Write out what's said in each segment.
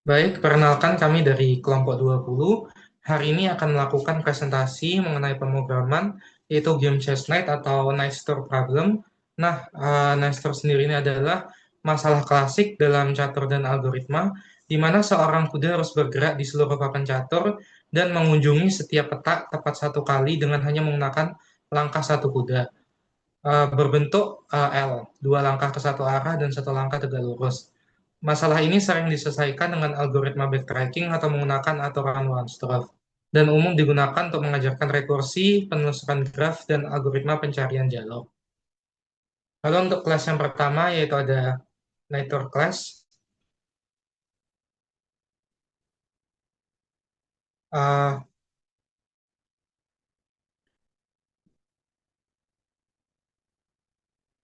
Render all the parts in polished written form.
Baik, perkenalkan kami dari kelompok 20. Hari ini akan melakukan presentasi mengenai pemrograman, yaitu Game Chess Knight atau Knight Store Problem. Nah, Knight Store sendiri ini adalah masalah klasik dalam catur dan algoritma, di mana seorang kuda harus bergerak di seluruh papan catur dan mengunjungi setiap petak tepat satu kali dengan hanya menggunakan langkah satu kuda. Berbentuk L, dua langkah ke satu arah dan satu langkah tegak lurus. Masalah ini sering diselesaikan dengan algoritma backtracking atau menggunakan aturan one-stroke, dan umum digunakan untuk mengajarkan rekursi, penelusuran graf, dan algoritma pencarian jalur. Lalu untuk kelas yang pertama, yaitu ada Nitor Class. Uh,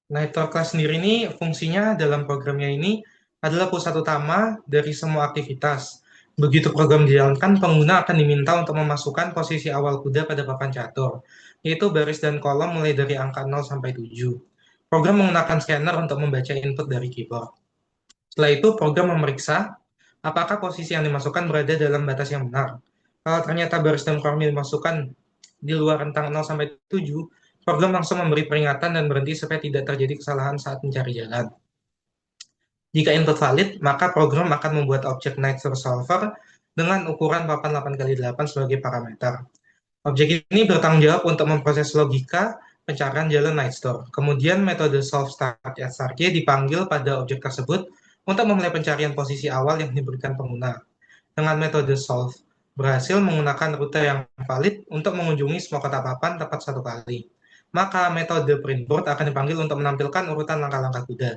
Nitor Class sendiri ini fungsinya dalam programnya ini adalah pusat utama dari semua aktivitas. Begitu program dijalankan, pengguna akan diminta untuk memasukkan posisi awal kuda pada papan catur, yaitu baris dan kolom mulai dari angka 0 sampai 7. Program menggunakan scanner untuk membaca input dari keyboard. Setelah itu, program memeriksa apakah posisi yang dimasukkan berada dalam batas yang benar. Kalau ternyata baris dan kolom yang dimasukkan di luar rentang 0 sampai 7, program langsung memberi peringatan dan berhenti supaya tidak terjadi kesalahan saat mencari jalan. Jika input valid, maka program akan membuat objek Nightshore Solver dengan ukuran papan 8x8 sebagai parameter. Objek ini bertanggung jawab untuk memproses logika pencarian jalan Nightstore. Kemudian metode solve start at start dipanggil pada objek tersebut untuk memulai pencarian posisi awal yang diberikan pengguna. Dengan metode solve, berhasil menggunakan rute yang valid untuk mengunjungi semua kotak papan tepat satu kali. Maka metode printboard akan dipanggil untuk menampilkan urutan langkah-langkah kuda.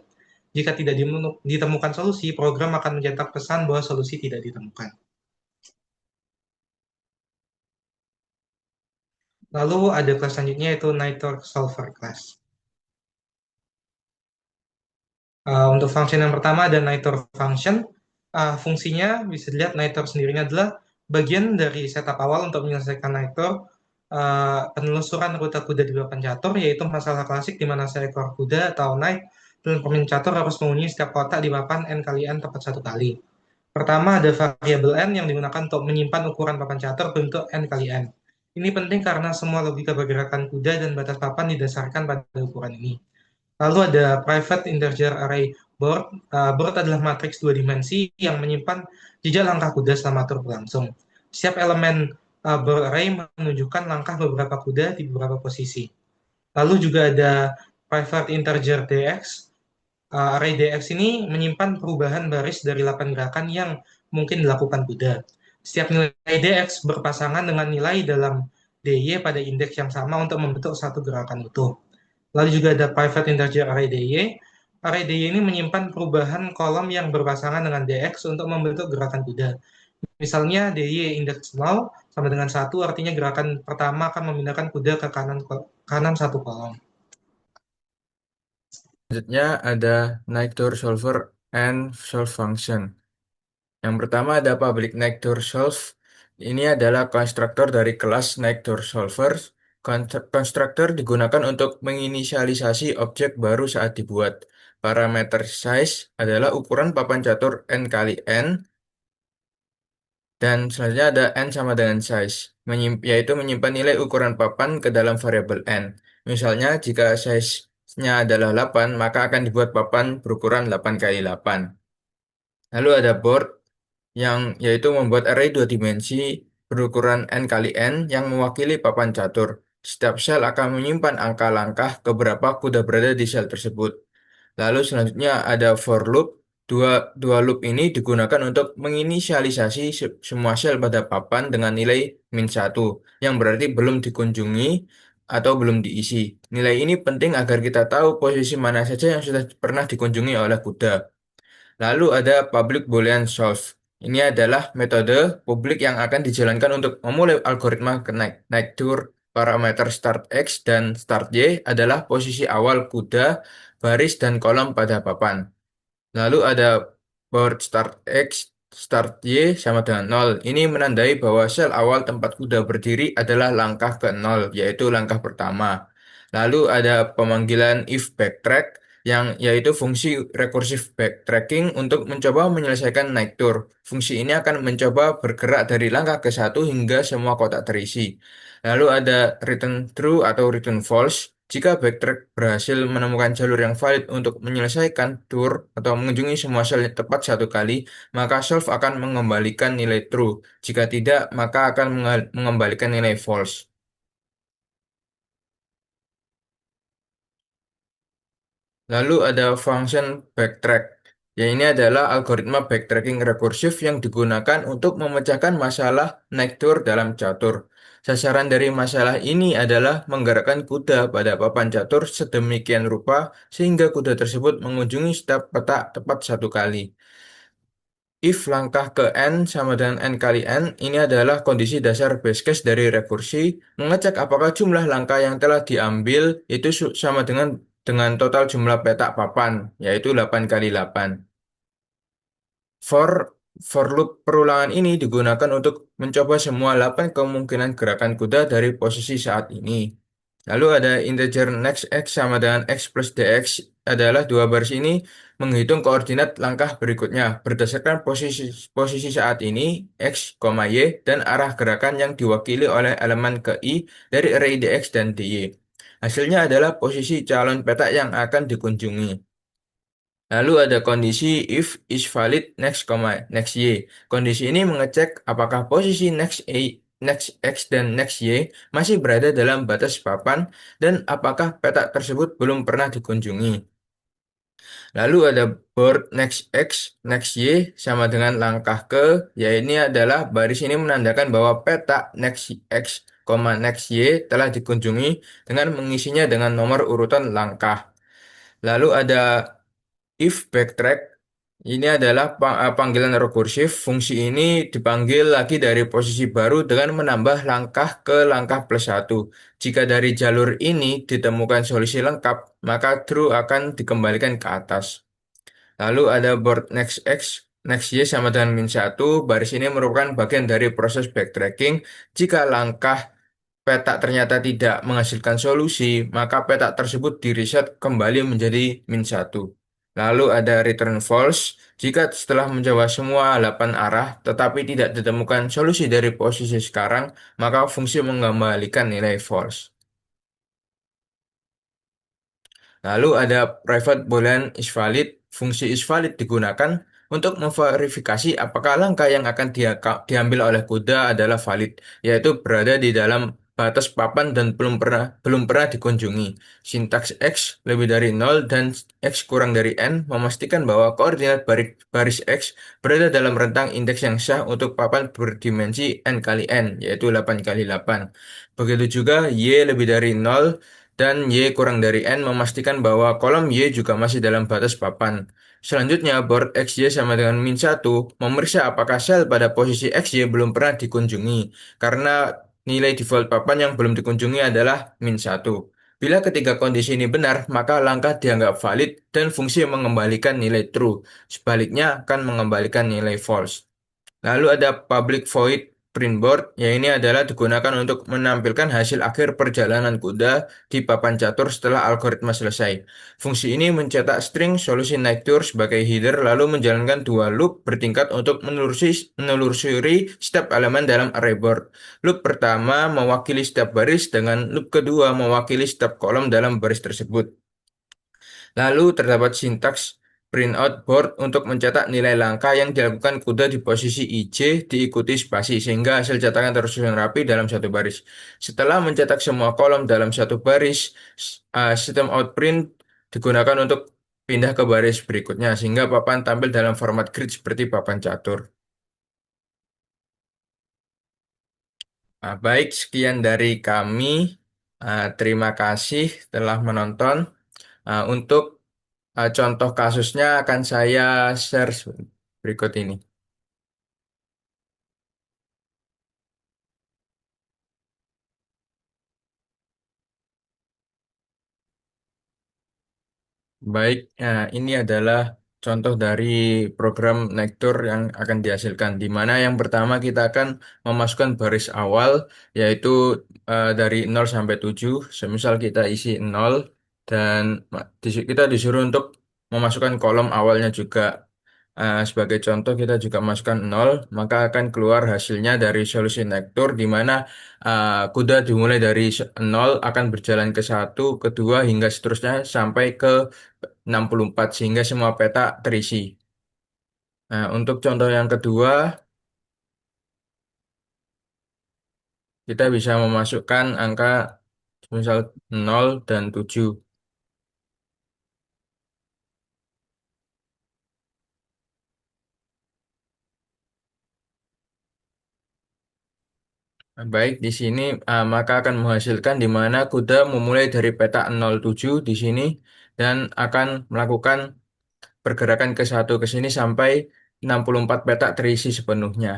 Jika tidak ditemukan solusi, program akan mencetak pesan bahwa solusi tidak ditemukan. Lalu ada kelas selanjutnya yaitu Nitor Solver Class. Untuk function yang pertama ada Nitor Function. Fungsinya bisa dilihat Nitor sendiri adalah bagian dari setup awal untuk menyelesaikan Nitor. Penelusuran rute kuda di papan catur, yaitu masalah klasik di mana seekor kuda atau knight dan pemain catur harus mengunjungi setiap kotak di papan n kali n tepat satu kali. Pertama ada variabel n yang digunakan untuk menyimpan ukuran papan catur bentuk n kali n. Ini penting karena semua logika pergerakan kuda dan batas papan didasarkan pada ukuran ini. Lalu ada private integer array board. Board adalah matriks dua dimensi yang menyimpan jejak langkah kuda selama tur berlangsung. Setiap elemen board array menunjukkan langkah beberapa kuda di beberapa posisi. Lalu juga ada private integer dx. Array dx ini menyimpan perubahan baris dari 8 gerakan yang mungkin dilakukan kuda. Setiap nilai dx berpasangan dengan nilai dalam dy pada indeks yang sama untuk membentuk satu gerakan utuh. Lalu juga ada private integer array dy. Array dy ini menyimpan perubahan kolom yang berpasangan dengan dx untuk membentuk gerakan kuda. Misalnya dy indeks 0 sama dengan 1, artinya gerakan pertama akan memindahkan kuda ke kanan satu kolom. Selanjutnya ada Nightdoor Solver and Solve Function. Yang pertama ada Public Nightdoor Solve. Ini adalah konstruktor dari kelas Nightdoor Solver. Konstruktor digunakan untuk menginisialisasi objek baru saat dibuat. Parameter size adalah ukuran papan catur n kali n. Dan selanjutnya ada n sama dengan size, yaitu menyimpan nilai ukuran papan ke dalam variabel n. Misalnya, jika size-nya adalah 8, maka akan dibuat papan berukuran 8 kali 8. Lalu ada board, yang yaitu membuat array dua dimensi berukuran n kali n yang mewakili papan catur. Setiap sel akan menyimpan angka langkah keberapa kuda berada di sel tersebut. Lalu selanjutnya ada for loop. Dua loop ini digunakan untuk menginisialisasi semua sel pada papan dengan nilai -1, yang berarti belum dikunjungi atau belum diisi. Nilai ini penting agar kita tahu posisi mana saja yang sudah pernah dikunjungi oleh kuda. Lalu ada public boolean solve. Ini adalah metode publik yang akan dijalankan untuk memulai algoritma naik tur. Parameter start x dan start y adalah posisi awal kuda, baris, dan kolom pada papan. Lalu ada board start x, start y sama dengan 0. Ini menandai bahwa sel awal tempat kuda berdiri adalah langkah ke 0, yaitu langkah pertama. Lalu ada pemanggilan if backtrack yang yaitu fungsi recursive backtracking untuk mencoba menyelesaikan naik tur. Fungsi ini akan mencoba bergerak dari langkah ke satu hingga semua kotak terisi. Lalu ada return true atau return false. Jika backtrack berhasil menemukan jalur yang valid untuk menyelesaikan tur atau mengunjungi semua sel tepat satu kali, maka solve akan mengembalikan nilai true. Jika tidak, maka akan mengembalikan nilai false. Lalu ada function backtrack. Ya, ini adalah algoritma backtracking rekursif yang digunakan untuk memecahkan masalah naik tur dalam catur. Sasaran dari masalah ini adalah menggerakkan kuda pada papan catur sedemikian rupa sehingga kuda tersebut mengunjungi setiap petak tepat satu kali. If langkah ke n sama dengan n kali n, ini adalah kondisi dasar base case dari rekursi, mengecek apakah jumlah langkah yang telah diambil itu sama dengan total jumlah petak papan, yaitu 8 kali 8. For for loop perulangan ini digunakan untuk mencoba semua 8 kemungkinan gerakan kuda dari posisi saat ini. Lalu ada integer next x sama dengan x plus dx adalah dua baris ini menghitung koordinat langkah berikutnya berdasarkan posisi saat ini x, y dan arah gerakan yang diwakili oleh elemen ke i dari array dx dan dy. Hasilnya adalah posisi calon petak yang akan dikunjungi. Lalu ada kondisi if is valid next, next y. Kondisi ini mengecek apakah posisi next x dan next y masih berada dalam batas papan dan apakah petak tersebut belum pernah dikunjungi. Lalu ada board next x, next y sama dengan langkah ke, ya ini adalah baris ini menandakan bahwa petak next x, next y telah dikunjungi dengan mengisinya dengan nomor urutan langkah. Lalu ada if backtrack, ini adalah panggilan rekursif. Fungsi ini dipanggil lagi dari posisi baru dengan menambah langkah ke langkah plus satu. Jika dari jalur ini ditemukan solusi lengkap, maka true akan dikembalikan ke atas. Lalu ada board next x, next y sama dengan min satu. Baris ini merupakan bagian dari proses backtracking. Jika langkah petak ternyata tidak menghasilkan solusi, maka petak tersebut di-reset kembali menjadi min satu. Lalu ada return false. Jika setelah mencoba semua 8 arah tetapi tidak ditemukan solusi dari posisi sekarang, maka fungsi mengembalikan nilai false. Lalu ada private boolean is valid. Fungsi is valid digunakan untuk memverifikasi apakah langkah yang akan diambil oleh kuda adalah valid, yaitu berada di dalam batas papan dan belum pernah dikunjungi. Sintaks x lebih dari 0 dan x kurang dari n memastikan bahwa koordinat baris x berada dalam rentang indeks yang sah untuk papan berdimensi n kali n, yaitu 8 kali 8. Begitu juga y lebih dari 0 dan Y kurang dari N memastikan bahwa kolom Y juga masih dalam batas papan. Selanjutnya, board XY sama dengan min satu memeriksa apakah sel pada posisi XY belum pernah dikunjungi, karena nilai default papan yang belum dikunjungi adalah min satu. Bila ketiga kondisi ini benar, maka langkah dianggap valid dan fungsi mengembalikan nilai true. Sebaliknya akan mengembalikan nilai false. Lalu ada public void printboard, yang ini adalah digunakan untuk menampilkan hasil akhir perjalanan kuda di papan catur setelah algoritma selesai. Fungsi ini mencetak string solusi naik tur sebagai header lalu menjalankan dua loop bertingkat untuk menelusuri setiap elemen dalam array board. Loop pertama mewakili setiap baris dengan loop kedua mewakili setiap kolom dalam baris tersebut. Lalu terdapat sintaks printout board untuk mencetak nilai langkah yang dilakukan kuda di posisi IJ diikuti spasi sehingga hasil cetakan tersusun rapi dalam satu baris. Setelah mencetak semua kolom dalam satu baris, sistem outprint digunakan untuk pindah ke baris berikutnya sehingga papan tampil dalam format grid seperti papan catur. Nah, baik, sekian dari kami. Terima kasih telah menonton. Untuk contoh kasusnya akan saya share berikut ini. Baik, ini adalah contoh dari program Nektur yang akan dihasilkan, di mana yang pertama kita akan memasukkan baris awal, yaitu dari 0 sampai 7. Semisal kita isi 0, Dan kita disuruh untuk memasukkan kolom awalnya juga. Sebagai contoh kita juga masukkan 0, maka akan keluar hasilnya dari solusi nektur di mana kuda dimulai dari 0 akan berjalan ke 1, kedua hingga seterusnya sampai ke 64 sehingga semua peta terisi. Nah, untuk contoh yang kedua, kita bisa memasukkan angka misal 0 dan 7. Baik, di sini maka akan menghasilkan di mana kuda memulai dari peta 07 di sini dan akan melakukan pergerakan ke satu ke sini sampai 64 peta terisi sepenuhnya.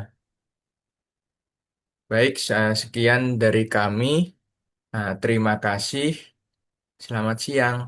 Baik, sekian dari kami. Terima kasih. Selamat siang.